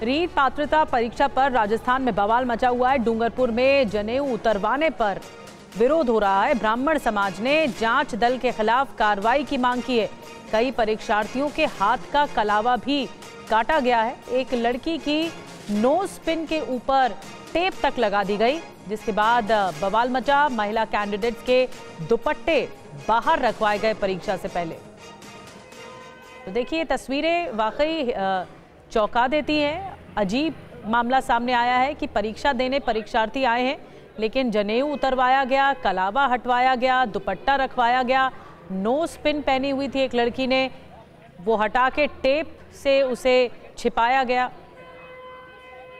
रीट पात्रता परीक्षा पर राजस्थान में बवाल मचा हुआ है। डूंगरपुर में जनेऊ उतरवाने पर विरोध हो रहा है। ब्राह्मण समाज ने जांच दल के खिलाफ कार्रवाई की मांग की है। कई परीक्षार्थियों के हाथ का कलावा भी काटा गया है। एक लड़की की नोज पिन के ऊपर टेप तक लगा दी गई, जिसके बाद बवाल मचा। महिला कैंडिडेट्स के दुपट्टे बाहर रखवाए गए परीक्षा से पहले। तो देखिए, तस्वीरें वाकई चौंका देती हैं। अजीब मामला सामने आया है कि परीक्षा देने परीक्षार्थी आए हैं, लेकिन जनेऊ उतरवाया गया, कलावा हटवाया गया, दुपट्टा रखवाया गया। नोज पिन पहनी हुई थी एक लड़की ने, वो हटा के टेप से उसे छिपाया गया।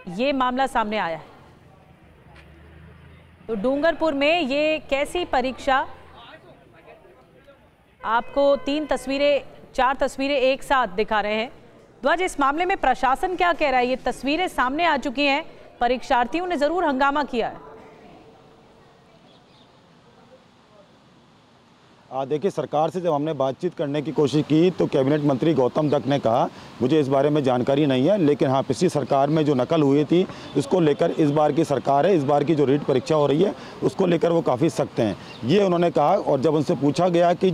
ये मामला सामने आया है। तो डूंगरपुर में ये कैसी परीक्षा, आपको 4 तस्वीरें एक साथ दिखा रहे हैं। ध्वज, इस मामले में प्रशासन क्या कह रहा है? ये तस्वीरें सामने आ चुकी हैं, परीक्षार्थियों ने जरूर हंगामा किया है। देखिए, सरकार से जब हमने बातचीत करने की कोशिश की तो कैबिनेट मंत्री गौतम दत्त ने कहा मुझे इस बारे में जानकारी नहीं है, लेकिन हाँ, पिछली सरकार में जो नकल हुई थी उसको लेकर इस बार की सरकार है, इस बार की जो रीट परीक्षा हो रही है उसको लेकर वो काफ़ी सख्त हैं, ये उन्होंने कहा। और जब उनसे पूछा गया कि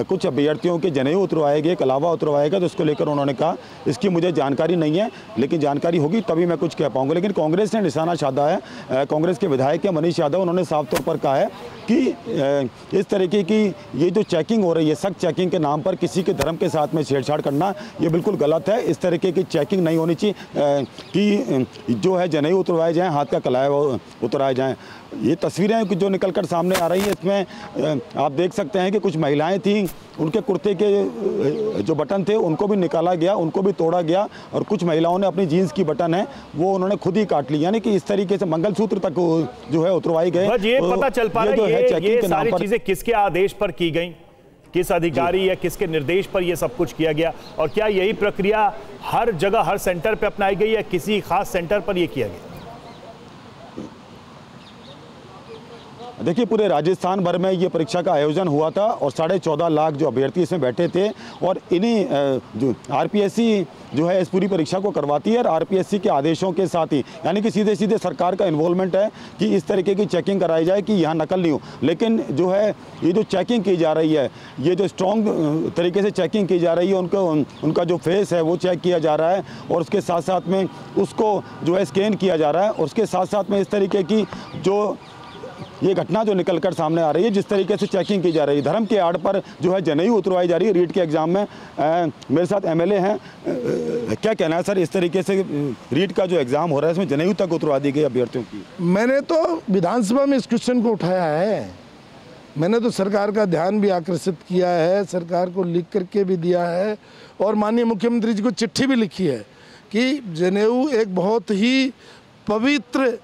कुछ अभ्यर्थियों के जनेऊ उतरवाए गए, कलावा उतरवाए गए, तो उसको लेकर उन्होंने कहा इसकी मुझे जानकारी नहीं है, लेकिन जानकारी होगी तभी मैं कुछ कह पाऊँगा। लेकिन कांग्रेस ने निशाना साधा है। कांग्रेस के विधायक मनीष यादव, उन्होंने साफ तौर पर कहा है कि इस तरीके की ये जो चेकिंग हो रही है, सख्त चेकिंग के नाम पर किसी के धर्म के साथ में छेड़छाड़ करना, ये बिल्कुल गलत है। इस तरीके की चेकिंग नहीं होनी चाहिए कि जो है जनेऊ उतरवाए जाएं, हाथ का कलावा उतराए जाएं। ये तस्वीरें जो निकलकर सामने आ रही हैं, इसमें आप देख सकते हैं कि कुछ महिलाएं थीं, उनके कुर्ते के जो बटन थे उनको भी निकाला गया, उनको भी तोड़ा गया, और कुछ महिलाओं ने अपनी जीन्स की बटन है वो उन्होंने खुद ही काट ली। यानी कि इस तरीके से मंगलसूत्र तक जो है उतरवाई गए। ये पता चल पा रहा है ये सारी चीजें किसके आदेश पर की गई, किस अधिकारी या किसके निर्देश पर यह सब कुछ किया गया, और क्या यही प्रक्रिया हर जगह हर सेंटर पर अपनाई गई या किसी खास सेंटर पर यह किया गया? देखिए, पूरे राजस्थान भर में ये परीक्षा का आयोजन हुआ था और 14.5 लाख जो अभ्यर्थी इसमें बैठे थे, और इन्हीं जो आरपीएससी जो है इस पूरी परीक्षा को करवाती है, और आरपीएससी के आदेशों के साथ ही, यानी कि सीधे सीधे सरकार का इन्वॉल्वमेंट है कि इस तरीके की चेकिंग कराई जाए कि यहाँ नकल नहीं हो। लेकिन जो है ये जो चेकिंग की जा रही है, ये जो स्ट्रॉन्ग तरीके से चेकिंग की जा रही है, उनका जो फेस है वो चेक किया जा रहा है, और उसके साथ साथ में उसको जो है स्कैन किया जा रहा है, और उसके साथ साथ में इस तरीके की जो ये घटना जो निकलकर सामने आ रही है, जिस तरीके से चेकिंग की जा रही है, धर्म के आड़ पर जो है जनेऊ उतरवाई जा रही है रीट के एग्जाम में। मेरे साथ एमएलए हैं, क्या कहना है सर, इस तरीके से रीट का जो एग्जाम हो रहा है इसमें जनेऊ तक उतरवा दी गई अभ्यर्थियों की? मैंने तो विधानसभा में इस क्वेश्चन को उठाया है, मैंने तो सरकार का ध्यान भी आकर्षित किया है, सरकार को लिख करके भी दिया है, और माननीय मुख्यमंत्री जी को चिट्ठी भी लिखी है कि जनेऊ एक बहुत ही पवित्र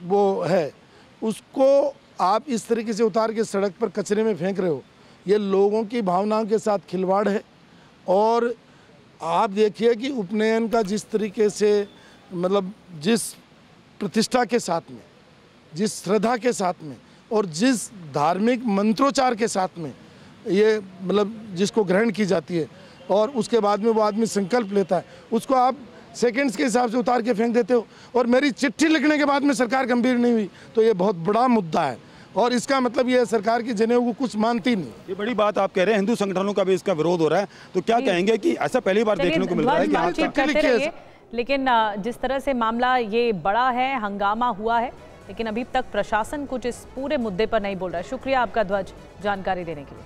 वो है, उसको आप इस तरीके से उतार के सड़क पर कचरे में फेंक रहे हो, ये लोगों की भावनाओं के साथ खिलवाड़ है। और आप देखिए कि उपनयन का जिस तरीके से जिस प्रतिष्ठा के साथ में, जिस श्रद्धा के साथ में, और जिस धार्मिक मंत्रोच्चार के साथ में ये जिसको ग्रहण की जाती है, और उसके बाद में वो आदमी संकल्प लेता है, उसको आप सेकंड्स के हिसाब से उतार के फेंक देते हो। और मेरी चिट्ठी लिखने के बाद में सरकार गंभीर नहीं हुई, तो ये बहुत बड़ा मुद्दा है, और इसका मतलब ये सरकार की जनेऊ को कुछ मानती नहीं। ये बड़ी बात आप कह रहे हैं, हिंदू संगठनों का भी इसका विरोध हो रहा है, तो क्या कहेंगे कि ऐसा पहली बार देखने को मिल रहा है कि लेकिन जिस तरह से मामला ये बड़ा है, हंगामा हुआ है, लेकिन अभी तक प्रशासन कुछ इस पूरे मुद्दे पर नहीं बोल रहा है। शुक्रिया आपका ध्वज, जानकारी देने के लिए।